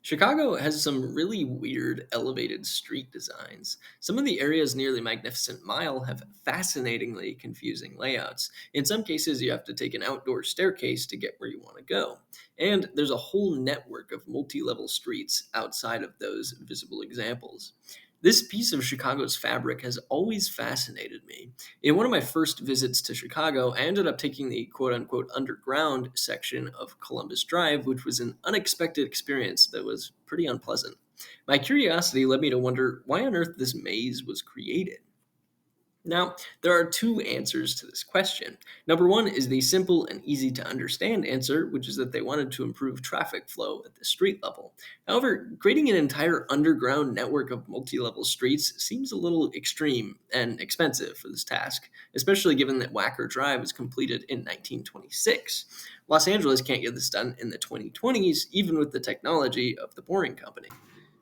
Chicago has some really weird elevated street designs. Some of the areas near the Magnificent Mile have fascinatingly confusing layouts. In some cases, you have to take an outdoor staircase to get where you want to go. And there's a whole network of multi level streets outside of those visible examples. This piece of Chicago's fabric has always fascinated me. In one of my first visits to Chicago, I ended up taking the quote unquote underground section of Columbus Drive, which was an unexpected experience that was pretty unpleasant. My curiosity led me to wonder why on earth this maze was created. Now, there are two answers to this question. Number one is the simple and easy to understand answer, which is that they wanted to improve traffic flow at the street level. However, creating an entire underground network of multi level streets seems a little extreme and expensive for this task, especially given that Wacker Drive was completed in 1926. Los Angeles can't get this done in the 2020s, even with the technology of the Boring Company.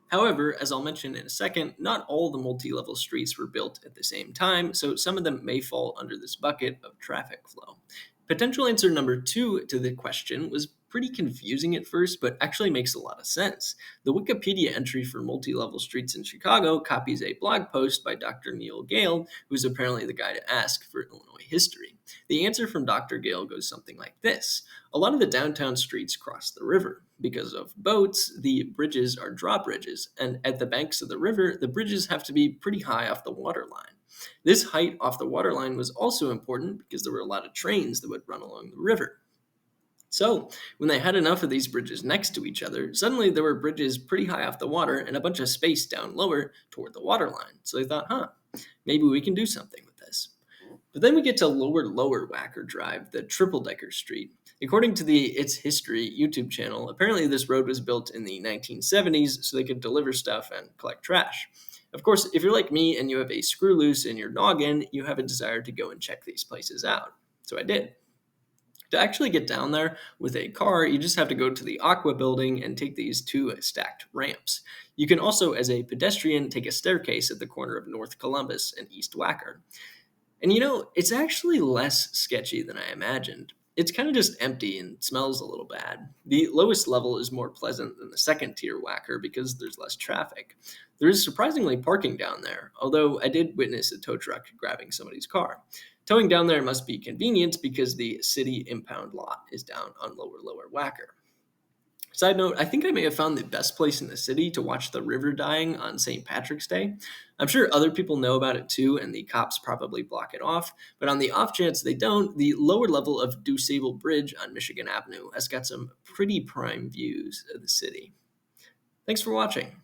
However, as I'll mention in a second, not all the multi level streets were built at the same time, so some of them may fall under this bucket of traffic flow. Potential answer number two to the question was pretty confusing at first, but actually makes a lot of sense. The Wikipedia entry for multi level streets in Chicago copies a blog post by Dr. Neil Gale, who's apparently the guy to ask for Illinois history. The answer from Dr. Gale goes something like this: a lot of the downtown streets cross the river. Because of boats, the bridges are drawbridges, and at the banks of the river, the bridges have to be pretty high off the waterline. This height off the waterline was also important because there were a lot of trains that would run along the river. So, when they had enough of these bridges next to each other, suddenly there were bridges pretty high off the water and a bunch of space down lower toward the waterline. So they thought, maybe we can do something with this. But then we get to lower Wacker Drive, the triple decker street. According to the It's History YouTube channel, apparently this road was built in the 1970s so they could deliver stuff and collect trash. Of course, if you're like me and you have a screw loose in your noggin, you have a desire to go and check these places out. So I did. To actually get down there with a car, you just have to go to the Aqua building and take these two stacked ramps. You can also, as a pedestrian, take a staircase at the corner of North Columbus and East Wacker. And it's actually less sketchy than I imagined. It's kind of just empty and smells a little bad. The lowest level is more pleasant than the second tier Wacker because there's less traffic. There is surprisingly parking down there, although I did witness a tow truck grabbing somebody's car. Towing down there must be convenient because the city impound lot is down on lower Wacker. Side note, I think I may have found the best place in the city to watch the river dying on St. Patrick's Day. I'm sure other people know about it too, and the cops probably block it off. But on the off chance they don't, the lower level of DuSable Bridge on Michigan Avenue has got some pretty prime views of the city. Thanks for watching.